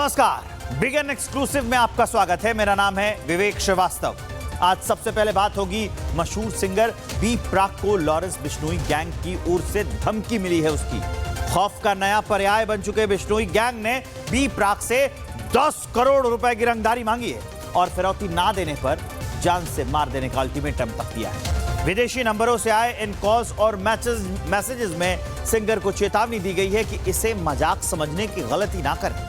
नमस्कार, big and exclusive में आपका स्वागत है। मेरा नाम है विवेक श्रीवास्तव। आज सबसे पहले बात होगी मशहूर सिंगर बी प्राक को लॉरेंस बिश्नोई गैंग की ओर से धमकी मिली है। उसकी खौफ का नया पर्याय बन चुके बिश्नोई गैंग ने बी प्राक से 10 करोड़ रुपए की रंगदारी मांगी है और फिरौती ना देने पर जान से मार देने का अल्टीमेटम तक दिया है। विदेशी नंबरों से आए इन कॉल्स और मैसेजेस में सिंगर को चेतावनी दी गई है कि इसे मजाक समझने की गलती ना करें।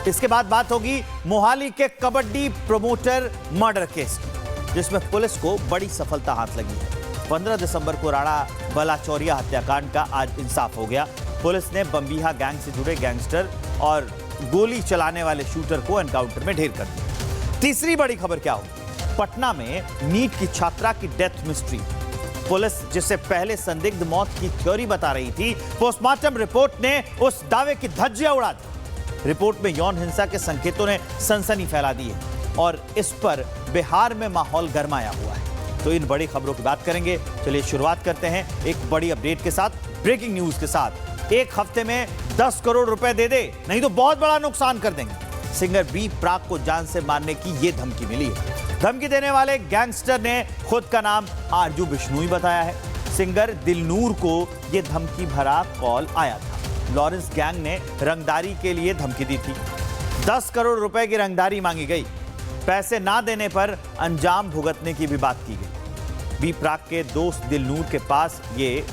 इसके बाद बात होगी मोहाली के कबड्डी प्रमोटर मर्डर केस की, जिसमें पुलिस को बड़ी सफलता हाथ लगी है। 15 दिसंबर को राणा बलाचौरिया हत्याकांड का आज इंसाफ हो गया। पुलिस ने बम्बीहा गैंग से जुड़े गैंगस्टर और गोली चलाने वाले शूटर को एनकाउंटर में ढेर कर दिया। तीसरी बड़ी खबर क्या होगी? पटना में नीट की छात्रा की डेथ मिस्ट्री। पुलिस जिसे पहले संदिग्ध मौत की थ्योरी बता रही थी, पोस्टमार्टम रिपोर्ट ने उस दावे की धज्जियां उड़ा दी। रिपोर्ट में यौन हिंसा के संकेतों ने सनसनी फैला दी है और इस पर बिहार में माहौल गरमाया हुआ है। तो इन बड़ी खबरों की बात करेंगे। चलिए शुरुआत करते हैं एक बड़ी अपडेट के साथ, ब्रेकिंग न्यूज के साथ। एक हफ्ते में 10 करोड़ रुपए दे दे, नहीं तो बहुत बड़ा नुकसान कर देंगे। सिंगर बी प्राक को जान से मारने की यह धमकी मिली है। धमकी देने वाले गैंगस्टर ने खुद का नाम आरजू बिश्नोई बताया है। सिंगर दिलनूर को यह धमकी भरा कॉल आया था। लॉरेंस गैंग ने रंगदारी के लिए धमकी दी थी। 10 करोड़ रुपए की रंगदारी मांगी गई। पैसे ना देने पर अंजाम भुगतने की भी बात की गई। बी प्राक के दोस्त दिलनूर के पास ये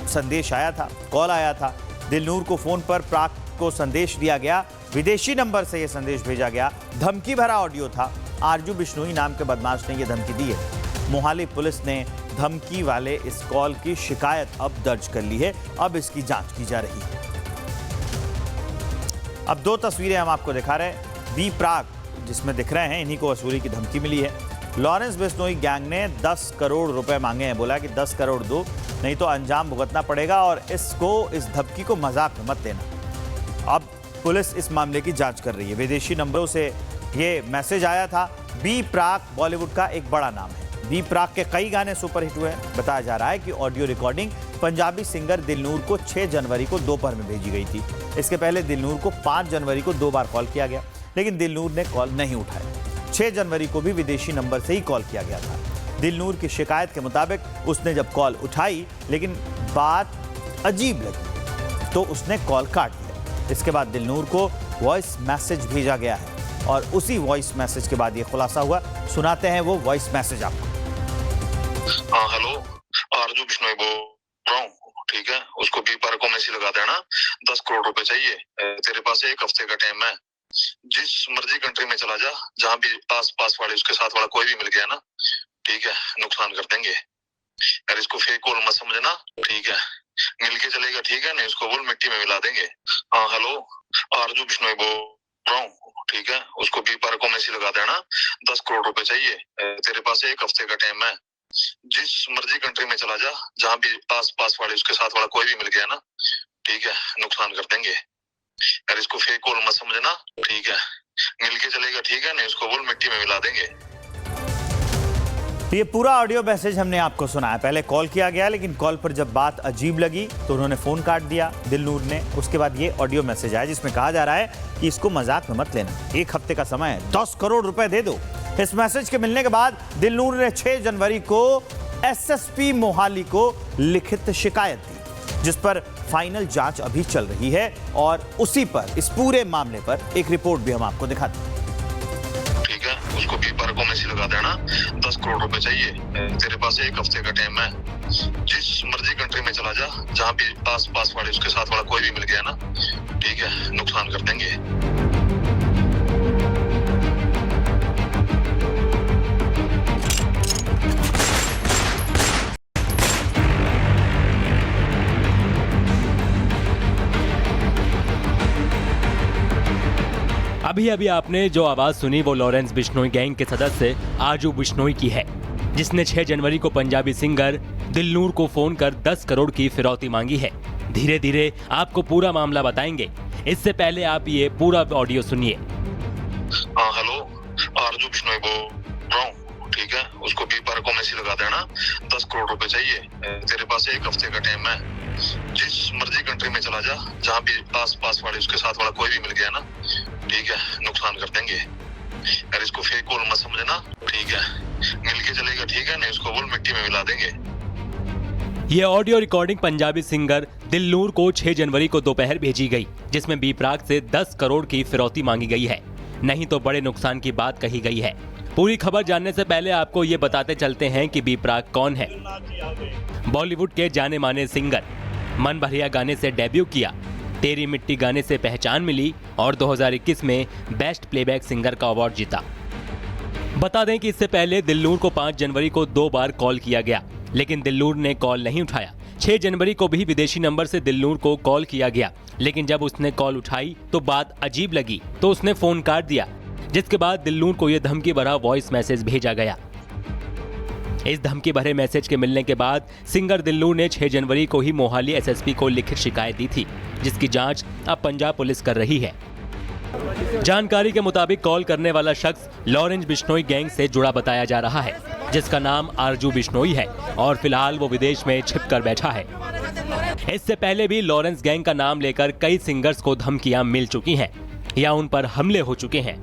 संदेश आया था, कॉल आया था। दिलनूर को फोन पर प्राक को संदेश दिया गया। विदेशी नंबर से यह संदेश भेजा गया। धमकी भरा ऑडियो था। आरजू बिश्नोई नाम के बदमाश ने यह धमकी दी है। मोहाली पुलिस ने धमकी वाले इस कॉल की शिकायत अब दर्ज कर ली है। अब इसकी जांच की जा रही है। अब दो तस्वीरें हम आपको दिखा रहे हैं। बी प्राक जिसमें दिख रहे हैं, इन्हीं को वसूली की धमकी मिली है। लॉरेंस बिश्नोई गैंग ने 10 करोड़ रुपए मांगे हैं। बोला कि 10 करोड़ दो, नहीं तो अंजाम भुगतना पड़ेगा और इस धमकी को मजाक में मत लेना। अब पुलिस इस मामले की जांच कर रही है। विदेशी नंबरों से ये मैसेज आया था। बी प्राक बॉलीवुड का एक बड़ा नाम है। बी प्राक के कई गाने सुपरहिट हुए हैं। बताया जा रहा है कि ऑडियो रिकॉर्डिंग पंजाबी सिंगर दिलनूर को 6 जनवरी को दोपहर में भेजी गई थी। इसके पहले दिलनूर को 5 जनवरी को 2 बार कॉल किया गया, लेकिन दिलनूर ने कॉल नहीं उठाया। 6 जनवरी को भी विदेशी नंबर से ही कॉल किया गया था। दिलनूर की शिकायत के मुताबिक उसने जब कॉल उठाई, लेकिन बात अजीब लगी तो उसने कॉल काट दिया। इसके बाद दिलनूर को वॉइस मैसेज भेजा गया है और उसी वॉइस मैसेज के बाद ये खुलासा हुआ। सुनाते हैं वो वॉइस मैसेज आपको। हाँ हेलो, आरजू बिश्नोई बोल रहा हूँ। ठीक है, उसको बी प्राक को मैसेज लगा देना। 10 करोड़ रुपए चाहिए। तेरे पास 1 हफ्ते का टाइम है। जिस मर्जी कंट्री में चला जा, जहाँ भी आस पास वाले उसके साथ वाला कोई भी मिल गया ना, ठीक है, नुकसान कर देंगे। यार इसको फेक कॉल मत समझना, ठीक है। मिल के चलेगा, ठीक है, नहीं उसको बोल मिट्टी में मिला देंगे। हाँ हेलो, आरजू बिश्नोई बोल रहा हूँ। ठीक है, उसको बी प्राक को मैसेज लगा देना। 10 करोड़ रुपए चाहिए। तेरे पास 1 हफ्ते का टाइम है। जिस मर्जी कंट्री में चला जा, जहाँ भी आस पास वाले उसके साथ वाला कोई भी मिल गया ना, ठीक है, नुकसान कर देंगे। यार इसको फेक कॉल मत समझना, ठीक है। मिल के चलेगा, ठीक है, नहीं उसको बोल मिट्टी में मिला देंगे। ये पूरा ऑडियो मैसेज हमने आपको सुनाया। पहले कॉल किया गया, लेकिन कॉल पर जब बात अजीब लगी तो उन्होंने फोन काट दिया दिलनूर ने। उसके बाद ये ऑडियो मैसेज आया जिसमें कहा जा रहा है कि इसको मजाक में मत लेना, 1 हफ्ते का समय है, 10 करोड़ रुपए दे दो। इस मैसेज के मिलने के बाद दिलनूर ने 6 जनवरी को एसएसपी मोहाली को लिखित शिकायत दी, जिस पर फाइनल जांच अभी चल रही है और उसी पर, इस पूरे मामले पर एक रिपोर्ट भी हम आपको दिखाते हैं। ठीक है, उसको बी प्राक को मैसेज लगा देना। 10 करोड़ रुपए चाहिए। तेरे पास 1 हफ्ते का टाइम है। जिस मर्जी कंट्री में चला जा, जहाँ भी आस पास वाले उसके साथ वाला कोई भी मिल गया ना, ठीक है, नुकसान कर देंगे। अभी अभी आपने जो आवाज सुनी वो लॉरेंस बिश्नोई गैंग के सदस्य आरजू बिश्नोई की है, जिसने 6 जनवरी को पंजाबी सिंगर दिलनूर को फोन कर 10 करोड़ की फिरौती मांगी है। धीरे धीरे आपको पूरा मामला बताएंगे। इससे पहले आप ये पूरा ऑडियो सुनिए। हाँ हेलो, आरजू बिश्नोई बोल रहा हूँ। ठीक है, उसको बी प्राक को मैसेज लगा देना। 10 करोड़ रुपए चाहिए। तेरे पास 1 हफ्ते का टाइम है। जिस मर्जी कंट्री में चला जा, जहाँ भी आस पास वाले उसके साथ वाला कोई भी मिल गया ना, ठीक है, नुकसान लेना, ठीक है, मिलके चलेगा, ठीक है, नहीं उसको बोल मिट्टी में मिला देंगे। ये ऑडियो रिकॉर्डिंग पंजाबी सिंगर दिलनूर को 6 जनवरी को दोपहर भेजी गई, जिसमें बी प्राक से 10 करोड़ की फिरौती मांगी गई है, नहीं तो बड़े नुकसान की बात कही गई है। पूरी खबर जानने से पहले आपको ये बताते चलते हैं कि बी प्राक कौन है। बॉलीवुड के जाने माने सिंगर, मन भरिया गाने से डेब्यू किया, तेरी मिट्टी गाने से पहचान मिली और 2021 में बेस्ट प्लेबैक सिंगर का अवार्ड जीता। बता दें कि इससे पहले दिलनूर को 5 जनवरी को 2 बार कॉल किया गया, लेकिन दिलनूर ने कॉल नहीं उठाया। 6 जनवरी को भी विदेशी नंबर से दिलनूर को कॉल किया गया, लेकिन जब उसने कॉल उठाई तो बात अजीब लगी तो उसने फोन काट दिया, जिसके बाद दिलनूर को यह धमकी भरा वॉइस मैसेज भेजा गया। इस धमकी भरे मैसेज के मिलने के बाद सिंगर दिलनूर ने 6 जनवरी को ही मोहाली एसएसपी को लिखित शिकायत दी थी, जिसकी जांच अब पंजाब पुलिस कर रही है। जानकारी के मुताबिक कॉल करने वाला शख्स लॉरेंस बिश्नोई गैंग से जुड़ा बताया जा रहा है, जिसका नाम आरजू बिश्नोई है और फिलहाल वो विदेश में छिपकर बैठा है। इससे पहले भी लॉरेंस गैंग का नाम लेकर कई सिंगर्स को धमकियां मिल चुकी हैं या उन पर हमले हो चुके हैं।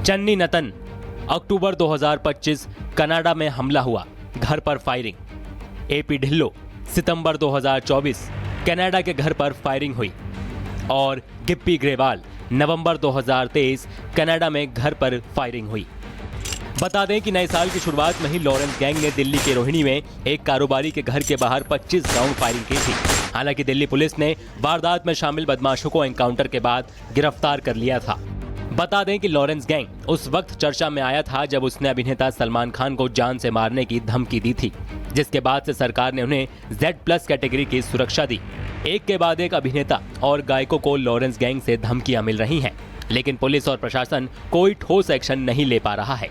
चन्नी नतन, अक्टूबर 2025 कनाडा में हमला हुआ, घर पर फायरिंग। एपी ढिल्लो, सितंबर 2024 कनाडा के घर पर फायरिंग हुई। और गिप्पी ग्रेवाल, नवंबर 2023 कनाडा में घर पर फायरिंग हुई। बता दें कि नए साल की शुरुआत में ही लॉरेंस गैंग ने दिल्ली के रोहिणी में एक कारोबारी के घर के बाहर 25 राउंड फायरिंग की थी। हालांकि दिल्ली पुलिस ने वारदात में शामिल बदमाशों को एनकाउंटर के बाद गिरफ्तार कर लिया था। बता दें कि लॉरेंस गैंग उस वक्त चर्चा में आया था जब उसने अभिनेता सलमान खान को जान से मारने की धमकी दी थी, जिसके बाद से सरकार ने उन्हें Z+ कैटेगरी की सुरक्षा दी। एक के बाद एक अभिनेता और गायकों को लॉरेंस गैंग से धमकियां मिल रही हैं, लेकिन पुलिस और प्रशासन कोई ठोस एक्शन नहीं ले पा रहा है।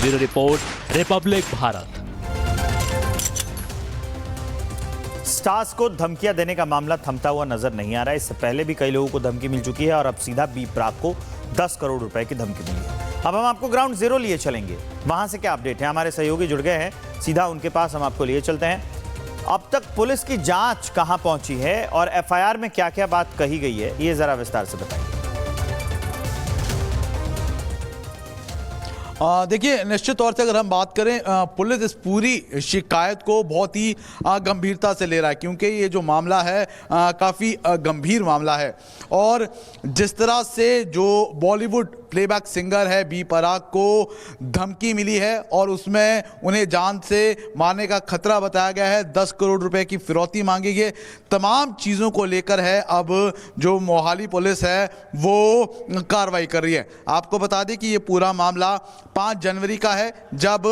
Bureau report, Republic Bharat. Stars को धमकियां देने का मामला थमता हुआ नजर नहीं आ रहा है। इससे पहले भी कई लोगों को धमकी मिल चुकी है और अब सीधा बी प्राक को 10 करोड़ रुपए की धमकी मिली है। अब हम आपको ग्राउंड जीरो लिए चलेंगे, वहां से क्या अपडेट है। हमारे सहयोगी जुड़ गए हैं, सीधा उनके पास हम आपको लिए चलते हैं। अब तक पुलिस की जांच कहां पहुंची है और एफआईआर में क्या क्या बात कही गई है, ये जरा विस्तार से बताइए। देखिए, निश्चित तौर से अगर हम बात करें, पुलिस इस पूरी शिकायत को बहुत ही गंभीरता से ले रहा है, क्योंकि ये जो मामला है काफ़ी गंभीर मामला है। और जिस तरह से जो बॉलीवुड प्लेबैक सिंगर है बी प्राक को धमकी मिली है और उसमें उन्हें जान से मारने का खतरा बताया गया है, 10 करोड़ रुपए की फिरौती मांगी गई, तमाम चीज़ों को लेकर है अब जो मोहाली पुलिस है वो कार्रवाई कर रही है। आपको बता दें कि ये पूरा मामला 5 जनवरी का है, जब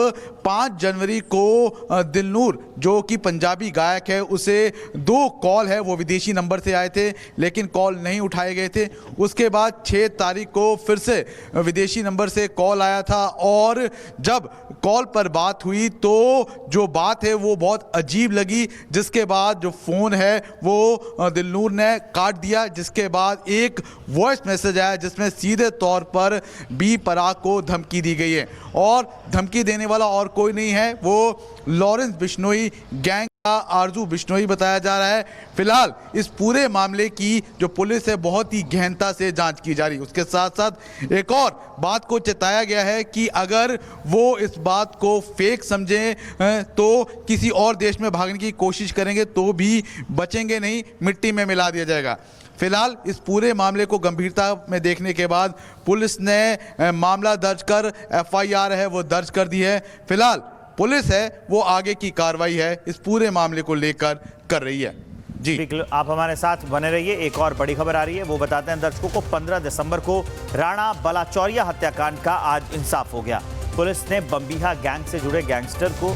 5 जनवरी को दिलनूर जो कि पंजाबी गायक है, उसे 2 कॉल है वो विदेशी नंबर से आए थे, लेकिन कॉल नहीं उठाए गए थे। उसके बाद 6 तारीख को फिर से विदेशी नंबर से कॉल आया था और जब कॉल पर बात हुई तो जो बात है वो बहुत अजीब लगी, जिसके बाद जो फ़ोन है वो दिलनूर ने काट दिया। जिसके बाद एक वॉइस मैसेज आया जिसमें सीधे तौर पर बी प्राक को धमकी दी गई है और धमकी देने वाला और कोई नहीं है, वो लॉरेंस बिश्नोई गैंग का आरजू बिश्नोई बताया जा रहा है। फिलहाल इस पूरे मामले की जो पुलिस है बहुत ही गहनता से जांच की जा रही है। उसके साथ साथ एक और बात को चेताया गया है कि अगर वो इस बात को फेक समझें तो किसी और देश में भागने की कोशिश करेंगे तो भी बचेंगे नहीं, मिट्टी में मिला दिया जाएगा। फिलहाल इस पूरे मामले को गंभीरता में देखने के बाद पुलिस ने मामला दर्ज कर एफआईआर है वो दर्ज कर दी है। फिलहाल पुलिस है वो आगे की कार्रवाई है इस पूरे मामले को लेकर कर रही है। जी, आप हमारे साथ बने रहिए। एक और बड़ी खबर आ रही है, वो बताते हैं दर्शकों को 15 दिसंबर को राणा बलाचौरिया हत्याकांड का आज इंसाफ हो गया। पुलिस ने बम्बीहा गैंग से जुड़े गैंगस्टर को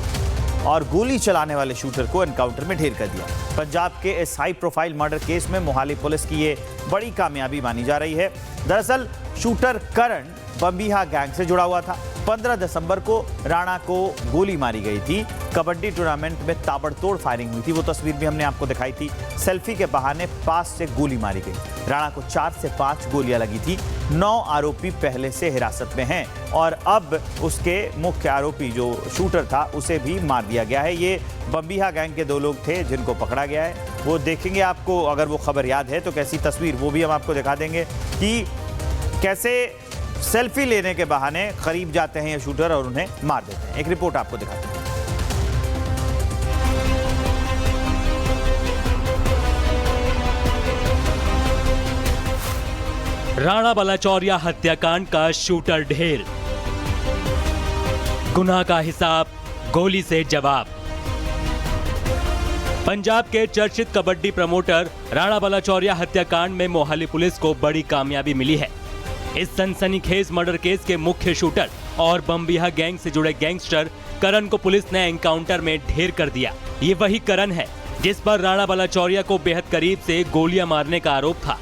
और गोली चलाने वाले शूटर को एनकाउंटर में ढेर कर दिया। पंजाब के इस हाई प्रोफाइल मर्डर केस में मोहाली पुलिस की ये बड़ी कामयाबी मानी जा रही है। दरअसल शूटर करण बम्बीहा गैंग से जुड़ा हुआ था। 15 दिसंबर को राणा को गोली मारी गई थी। कबड्डी टूर्नामेंट में ताबड़तोड़ फायरिंग हुई थी, वो तस्वीर भी हमने आपको दिखाई थी। सेल्फी के बहाने पास से गोली मारी गई। राणा को 4 से 5 गोलियां लगी थी। 9 आरोपी पहले से हिरासत में हैं और अब उसके मुख्य आरोपी जो शूटर था उसे भी मार दिया गया है। ये बम्बीहा गैंग के 2 लोग थे जिनको पकड़ा गया है। वो देखेंगे, आपको अगर वो खबर याद है तो कैसी तस्वीर, वो भी हम आपको दिखा देंगे कि कैसे सेल्फी लेने के बहाने करीब जाते हैं ये शूटर और उन्हें मार देते हैं। एक रिपोर्ट आपको दिखाते हैं। राणा बलाचौरिया हत्याकांड का शूटर ढेर, गुनाह का हिसाब, गोली से जवाब। पंजाब के चर्चित कबड्डी प्रमोटर राणा बलाचौरिया हत्याकांड में मोहाली पुलिस को बड़ी कामयाबी मिली है। इस सनसनीखेज मर्डर केस के मुख्य शूटर और बमबिहा गैंग से जुड़े गैंगस्टर करण को पुलिस ने एनकाउंटर में ढेर कर दिया। ये वही करण है जिस पर राणा बलाचौरिया को बेहद करीब से गोलियां मारने का आरोप था।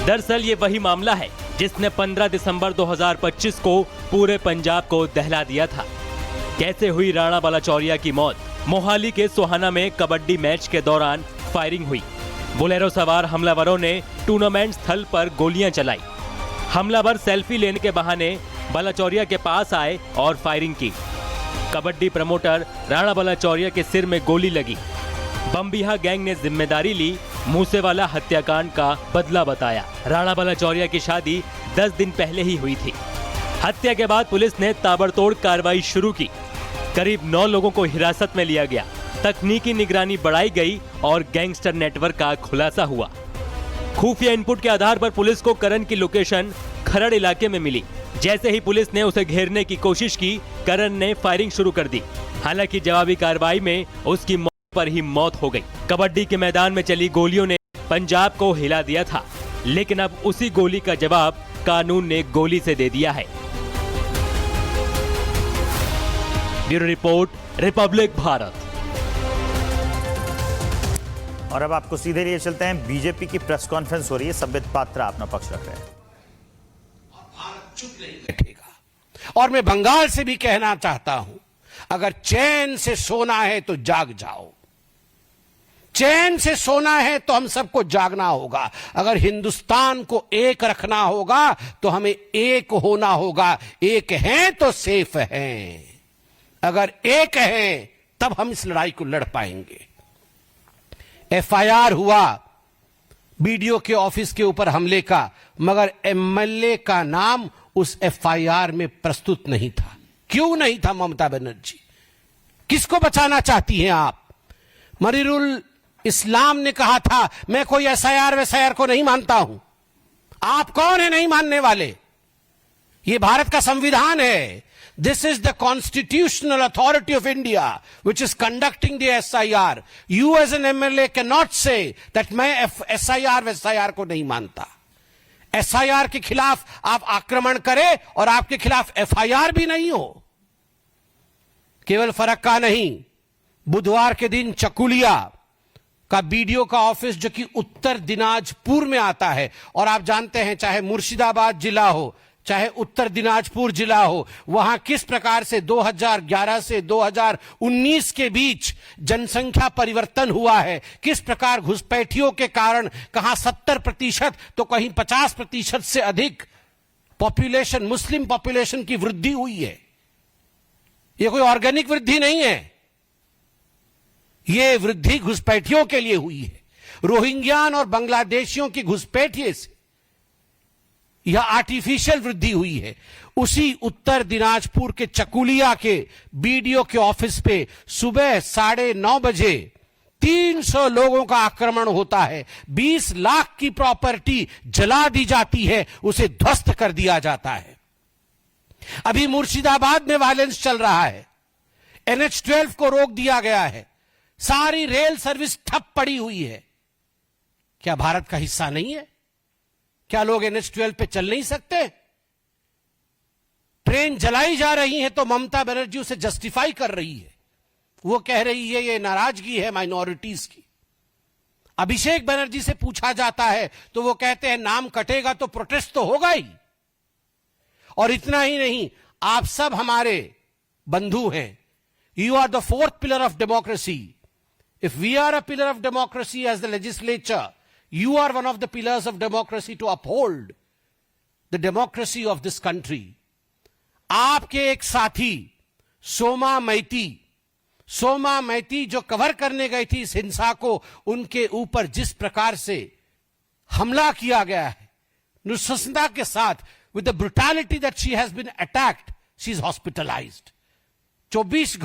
दरअसल ये वही मामला है जिसने 15 दिसंबर 2025 को पूरे पंजाब को दहला दिया था। कैसे हुई राणा बलाचौरिया की मौत? मोहाली के सोहाना में कबड्डी मैच के दौरान फायरिंग हुई। बोलेरो सवार हमलावरों ने टूर्नामेंट स्थल पर गोलियां चलाई। हमलावर सेल्फी लेने के बहाने बलाचौरिया के पास आए और फायरिंग की। कबड्डी प्रमोटर राणा बलाचौरिया के सिर में गोली लगी। बमबिहा गैंग ने जिम्मेदारी ली, मूसेवाला हत्याकांड का बदला बताया। राणा बलाचौरिया की शादी 10 दिन पहले ही हुई थी। हत्या के बाद पुलिस ने ताबड़तोड़ कार्रवाई शुरू की। करीब 9 लोगों को हिरासत में लिया गया। तकनीकी निगरानी बढ़ाई गई और गैंगस्टर नेटवर्क का खुलासा हुआ। खुफिया इनपुट के आधार पर पुलिस को करण की लोकेशन खरड़ इलाके में मिली। जैसे ही पुलिस ने उसे घेरने की कोशिश की, करण ने फायरिंग शुरू कर दी। हालांकि जवाबी कार्रवाई में उसकी मौत पर ही मौत हो गई। कबड्डी के मैदान में चली गोलियों ने पंजाब को हिला दिया था, लेकिन अब उसी गोली का जवाब कानून ने गोली से दे दिया है। Bureau report, Republic Bharat. और अब आपको सीधे लिए चलते हैं। बीजेपी की प्रेस कॉन्फ्रेंस हो रही है। संबित पात्रा अपना पक्ष रख रहे हैं। बैठेगा। और मैं बंगाल से भी कहना चाहता हूं, अगर चैन से सोना है तो जाग जाओ। चैन से सोना है तो हम सबको जागना होगा। अगर हिंदुस्तान को एक रखना होगा तो हमें एक होना होगा। एक हैं तो सेफ हैं। अगर एक हैं तब हम इस लड़ाई को लड़ पाएंगे। एफआईआर हुआ बीडीओ के ऑफिस के ऊपर हमले का, मगर एमएलए का नाम उस एफआईआर में प्रस्तुत नहीं था। क्यों नहीं था ममता बनर्जी? किसको बचाना चाहती हैं आप? मरीरुल इस्लाम ने कहा था, मैं कोई एसआईआर वैसआईआर को नहीं मानता हूं। आप कौन है नहीं मानने वाले? यह भारत का संविधान है। This is the constitutional authority of India which is conducting the SIR. You as an MLA cannot say that मैं SIR वैसआईआर को नहीं मानता। SIR के खिलाफ आप आक्रमण करें और आपके खिलाफ FIR भी नहीं हो। केवल फर्क का नहीं, बुधवार के दिन चकुलिया का बीडीओ का ऑफिस जो कि उत्तर दिनाजपुर में आता है, और आप जानते हैं चाहे मुर्शिदाबाद जिला हो चाहे उत्तर दिनाजपुर जिला हो, वहां किस प्रकार से 2011 से 2019 के बीच जनसंख्या परिवर्तन हुआ है, किस प्रकार घुसपैठियों के कारण कहां 70% तो कहीं 50% से अधिक पॉपुलेशन, मुस्लिम पॉपुलेशन की वृद्धि हुई है। यह कोई ऑर्गेनिक वृद्धि नहीं है, यह वृद्धि घुसपैठियों के लिए हुई है। रोहिंग्यान और बांग्लादेशियों की घुसपैठिए से यह आर्टिफिशियल वृद्धि हुई है। उसी उत्तर दिनाजपुर के चकुलिया के बीडीओ के ऑफिस पे सुबह 9:30 बजे 300 लोगों का आक्रमण होता है। 20 लाख की प्रॉपर्टी जला दी जाती है, उसे ध्वस्त कर दिया जाता है। अभी मुर्शिदाबाद में वायलेंस चल रहा है। NH-12 को रोक दिया गया है। सारी रेल सर्विस ठप पड़ी हुई है। क्या भारत का हिस्सा नहीं है? क्या लोग NH-12 पे चल नहीं सकते? ट्रेन जलाई जा रही है तो ममता बनर्जी उसे जस्टिफाई कर रही है। वो कह रही है ये नाराजगी है माइनॉरिटीज की। अभिषेक बनर्जी से पूछा जाता है तो वो कहते हैं नाम कटेगा तो प्रोटेस्ट तो होगा ही। और इतना ही नहीं, आप सब हमारे बंधु हैं। You are the fourth pillar of democracy. If we are a pillar of democracy as the legislature, you are one of the pillars of democracy to uphold the democracy of this country. आपके एक साथी सोमा मैती जो cover करने गई थी इस हिंसा को, उनके ऊपर जिस प्रकार से हमला किया गया है, नृशंसता के साथ with the brutality that she has been attacked, she is hospitalized. 24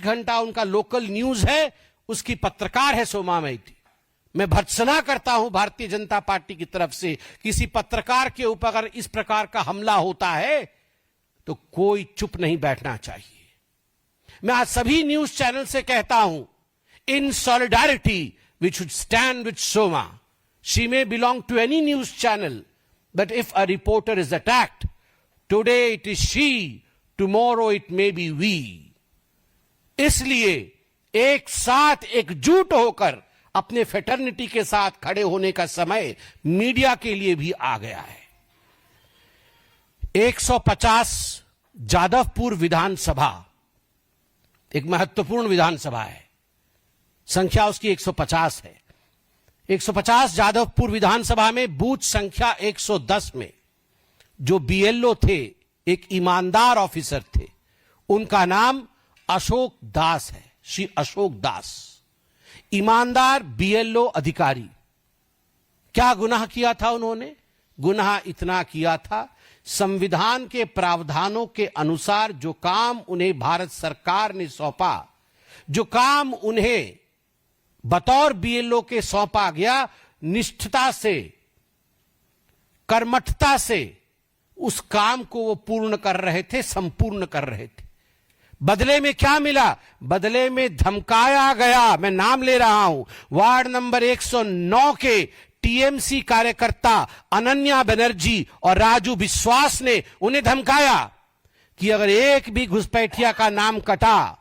घंटा उनका लोकल न्यूज है, उसकी पत्रकार है सोमा मैती। मैं भर्त्सना करता हूं भारतीय जनता पार्टी की तरफ से, किसी पत्रकार के ऊपर अगर इस प्रकार का हमला होता है तो कोई चुप नहीं बैठना चाहिए। मैं आज सभी न्यूज चैनल से कहता हूं, in solidarity we should stand with Soma. She may belong to any news channel, but if a reporter is attacked, today it is she, tomorrow it may be we. इसलिए एक साथ एकजुट होकर अपने फेटर्निटी के साथ खड़े होने का समय मीडिया के लिए भी आ गया है। 150 जादवपुर विधानसभा एक महत्वपूर्ण विधानसभा है, संख्या उसकी 150 है। 150 जादवपुर विधानसभा में बूथ संख्या 110 में जो बीएलओ थे, एक ईमानदार ऑफिसर थे, उनका नाम अशोक दास है, श्री अशोक दास। ईमानदार बीएलओ अधिकारी। क्या गुनाह किया था उन्होंने? गुनाह इतना किया था, संविधान के प्रावधानों के अनुसार जो काम उन्हें भारत सरकार ने सौंपा, जो काम उन्हें बतौर बीएलओ के सौंपा गया, निष्ठता से, कर्मठता से उस काम को वो पूर्ण कर रहे थे, संपूर्ण कर रहे थे। बदले में क्या मिला? बदले में धमकाया गया। मैं नाम ले रहा हूं, वार्ड नंबर 109 के टीएमसी कार्यकर्ता अनन्या बनर्जी और राजू विश्वास ने उन्हें धमकाया कि अगर एक भी घुसपैठिया का नाम कटा,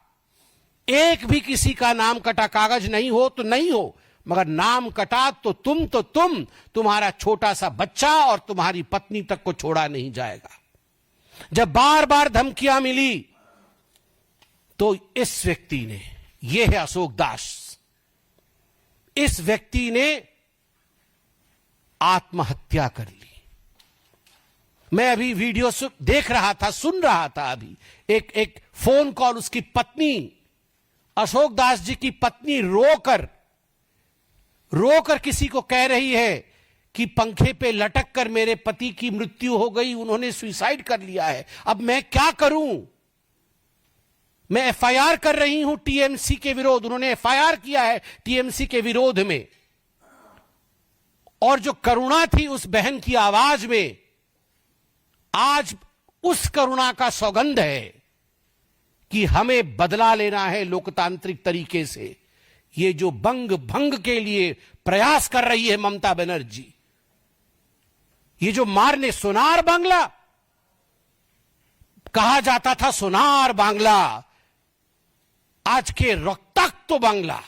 एक भी किसी का नाम कटा, कागज नहीं हो तो नहीं हो, मगर नाम कटा तो तुम, तुम्हारा छोटा सा बच्चा और तुम्हारी पत्नी तक को छोड़ा नहीं जाएगा। जब बार बार धमकियां मिली तो इस व्यक्ति ने, यह है अशोक दास, इस व्यक्ति ने आत्महत्या कर ली। मैं अभी वीडियो देख रहा था, सुन रहा था, अभी एक फोन कॉल उसकी पत्नी, अशोक दास जी की पत्नी रोकर किसी को कह रही है कि पंखे पे लटक कर मेरे पति की मृत्यु हो गई, उन्होंने सुसाइड कर लिया है, अब मैं क्या करूं? मैं एफआईआर कर रही हूं टीएमसी के विरोध। उन्होंने एफआईआर किया है टीएमसी के विरोध में। और जो करुणा थी उस बहन की आवाज में, आज उस करुणा का सौगंध है कि हमें बदला लेना है लोकतांत्रिक तरीके से। ये जो बंग भंग के लिए प्रयास कर रही है ममता बनर्जी, ये जो मारने, सोनार बांग्ला कहा जाता था, सोनार बांग्ला, आज के रक्ताक्त बांग्ला,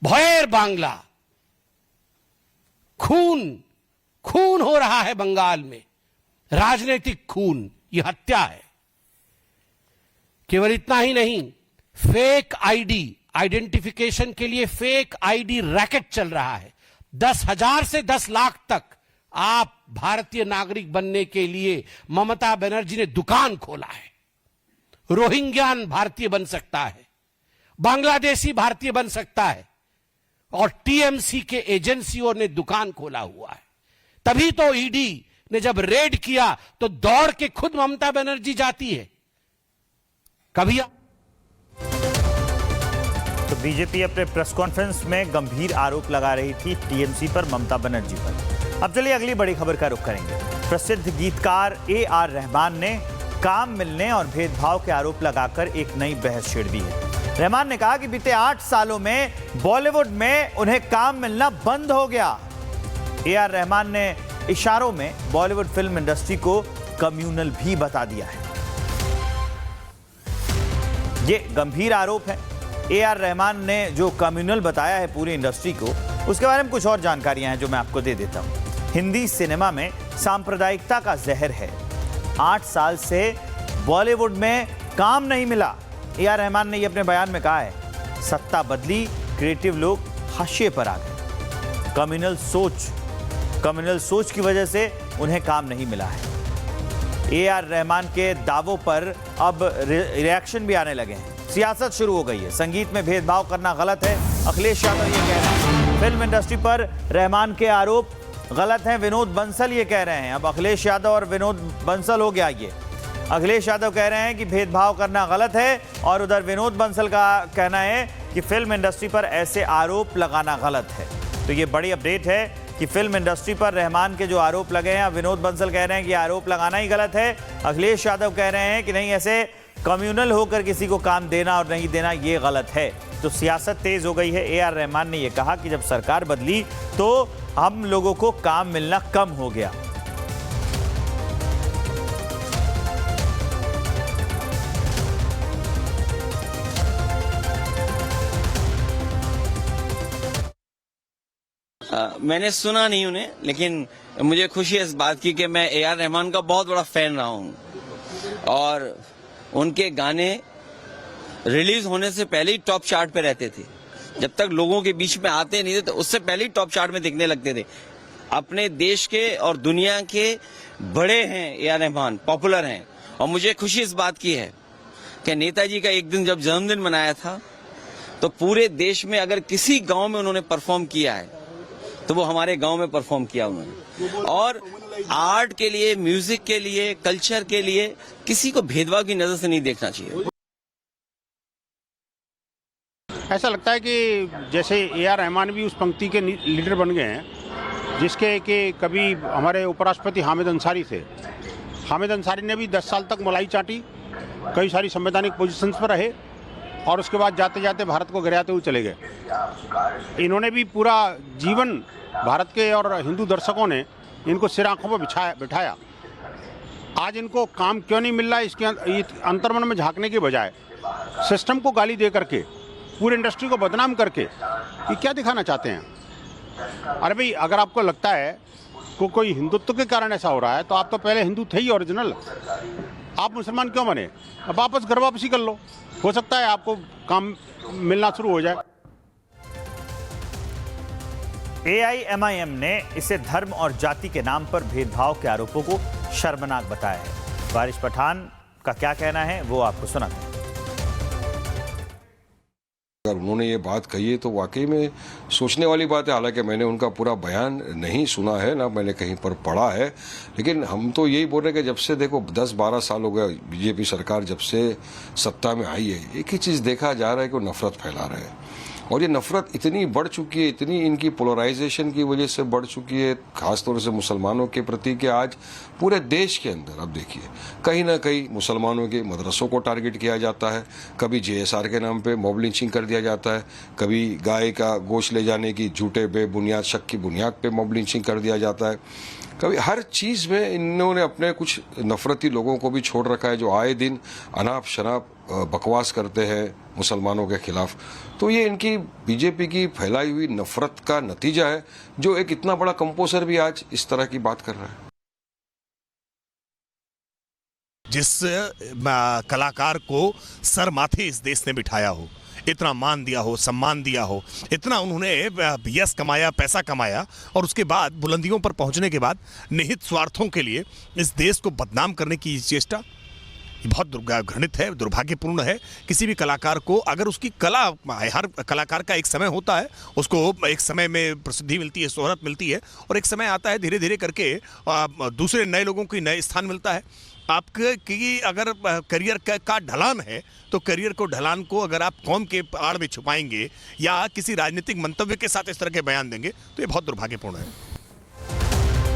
भयर बांग्ला, खून हो रहा है बंगाल में, राजनीतिक खून, यह हत्या है। केवल इतना ही नहीं, फेक आईडी, आइडेंटिफिकेशन के लिए फेक आईडी रैकेट चल रहा है। 10,000 से 10 लाख तक आप भारतीय नागरिक बनने के लिए ममता बनर्जी ने दुकान खोला है। रोहिंग्यान भारतीय बन सकता है, बांग्लादेशी भारतीय बन सकता है, और टीएमसी के एजेंसियों ने दुकान खोला हुआ है। तभी तो ईडी ने जब रेड किया तो दौड़ के खुद ममता बनर्जी जाती है। कभी तो बीजेपी अपने प्रेस कॉन्फ्रेंस में गंभीर आरोप लगा रही थी टीएमसी पर, ममता बनर्जी पर। अब चलिए अगली बड़ी खबर का रुख करेंगे। प्रसिद्ध गीतकार AR रहमान ने काम मिलने और भेदभाव के आरोप लगाकर एक नई बहस छेड़ दी है। रहमान ने कहा कि बीते 8 सालों में बॉलीवुड में उन्हें काम मिलना बंद हो गया। AR रहमान ने इशारों में बॉलीवुड फिल्म इंडस्ट्री को कम्युनल भी बता दिया है। ये गंभीर आरोप है। AR रहमान ने जो कम्युनल बताया है पूरी इंडस्ट्री को, उसके बारे में कुछ और जानकारियां हैं जो मैं आपको दे देता हूं। हिंदी सिनेमा में सांप्रदायिकता का जहर है। 8 साल से बॉलीवुड में काम नहीं मिला। AR रहमान ने ये अपने बयान में कहा है। सत्ता बदली, क्रिएटिव लोग हाशिए पर आ गए। कम्युनल सोच की वजह से उन्हें काम नहीं मिला है। AR रहमान के दावों पर अब रिएक्शन भी आने लगे हैं। सियासत शुरू हो गई है। संगीत में भेदभाव करना गलत है, अखिलेश यादव ये कह रहे हैं। फिल्म इंडस्ट्री पर रहमान के आरोप गलत हैं, विनोद बंसल ये कह रहे हैं। अब अखिलेश यादव और विनोद बंसल हो गया ये। अखिलेश यादव कह रहे हैं कि भेदभाव करना गलत है और उधर विनोद बंसल का कहना है कि फिल्म इंडस्ट्री पर ऐसे आरोप लगाना गलत है। तो ये बड़ी अपडेट है कि फिल्म इंडस्ट्री पर रहमान के जो आरोप लगे हैं, विनोद बंसल कह रहे हैं कि आरोप लगाना ही गलत है। अखिलेश यादव कह रहे हैं कि नहीं, ऐसे कम्युनल होकर किसी को काम देना और नहीं देना ये गलत है। तो सियासत तेज हो गई है। AR रहमान ने यह कहा कि जब सरकार बदली तो हम लोगों को काम मिलना कम हो गया। मैंने सुना नहीं उन्हें, लेकिन मुझे खुशी है इस बात की कि मैं AR रहमान का बहुत बड़ा फैन रहा हूं और उनके गाने रिलीज होने से पहले ही टॉप चार्ट पे रहते थे। जब तक लोगों के बीच में आते नहीं थे तो उससे पहले ही टॉप चार्ट में दिखने लगते थे। अपने देश के और दुनिया के बड़े हैं AR रहमान, पॉपुलर हैं। और मुझे खुशी इस बात की है कि नेताजी का एक दिन जब जन्मदिन मनाया था तो पूरे देश में अगर किसी गांव में उन्होंने परफॉर्म किया है तो वो हमारे गांव में परफॉर्म किया उन्होंने। और आर्ट के लिए, म्यूजिक के लिए, कल्चर के लिए किसी को भेदभाव की नजर से नहीं देखना चाहिए। ऐसा लगता है कि जैसे AR रहमान भी उस पंक्ति के लीडर बन गए हैं जिसके कि कभी हमारे उपराष्ट्रपति हामिद अंसारी थे। हामिद अंसारी ने भी 10 साल तक मलाई चाटी, कई सारी संवैधानिक पोजीशंस पर रहे और उसके बाद जाते जाते भारत को गिराते हुए चले गए। इन्होंने भी पूरा जीवन भारत के और हिंदू दर्शकों ने इनको सिर आंखों पर बिठाया। आज इनको काम क्यों नहीं मिल रहा है, इसके अंतर्मन में झांकने के बजाय सिस्टम को गाली दे करके, पूरी इंडस्ट्री को बदनाम करके कि क्या दिखाना चाहते हैं। अरे भाई, अगर आपको लगता है को कोई हिंदुत्व के कारण ऐसा हो रहा है तो आप तो पहले हिंदू थे ही ओरिजिनल। आप मुसलमान क्यों बने? अब वापस घर वापसी कर लो, हो सकता है आपको काम मिलना शुरू हो जाए। AIMIM ने इसे धर्म और जाति के नाम पर भेदभाव के आरोपों को शर्मनाक बताया है। वारिस पठान का क्या कहना है वो आपको सुनाते हैं। अगर उन्होंने ये बात कही है तो वाकई में सोचने वाली बात है। हालांकि मैंने उनका पूरा बयान नहीं सुना है, ना मैंने कहीं पर पढ़ा है, लेकिन हम तो यही बोल रहे हैं कि जब से देखो 10-12 साल हो गए बीजेपी सरकार जब से सत्ता में आई है, एक ही चीज़ देखा जा रहा है कि वो नफरत फैला रहे हैं। और ये नफरत इतनी बढ़ चुकी है, इतनी इनकी पोलराइजेशन की वजह से बढ़ चुकी है, खासतौर से मुसलमानों के प्रति, कि आज पूरे देश के अंदर अब देखिए कहीं ना कहीं मुसलमानों के मदरसों को टारगेट किया जाता है, कभी JSR के नाम पे मॉब लिंचिंग कर दिया जाता है, कभी गाय का गोश्त ले जाने की झूठे बेबुनियाद शक की बुनियाद पे मॉब लिंचिंग कर दिया जाता है। कभी हर चीज़ में इन्होंने अपने कुछ नफरती लोगों को भी छोड़ रखा है जो आए दिन अनाप शनाप बकवास करते हैं मुसलमानों के खिलाफ। तो ये इनकी बीजेपी की फैलाई हुई नफरत का नतीजा है जो एक इतना बड़ा कंपोजर भी आज इस तरह की बात कर रहा है। जिस कलाकार को सर माथे इस देश ने बिठाया हो, इतना मान दिया हो, सम्मान दिया हो, इतना उन्होंने यश कमाया, पैसा कमाया, और उसके बाद बुलंदियों पर पहुंचने के बाद निहित स्वार्थों के लिए इस देश को बदनाम करने की चेष्टा बहुत घृणित है, दुर्भाग्यपूर्ण है। किसी भी कलाकार को अगर उसकी कला, हर कलाकार का एक समय होता है, उसको एक समय में प्रसिद्धि मिलती है, शोहरत मिलती है, और एक समय आता है धीरे धीरे करके दूसरे नए लोगों को नए स्थान मिलता है। आपके अगर करियर का ढलान है तो करियर को ढलान को अगर आप कौम के आड़ में छुपाएंगे या किसी राजनीतिक मंतव्य के साथ इस तरह के बयान देंगे तो ये बहुत दुर्भाग्यपूर्ण है।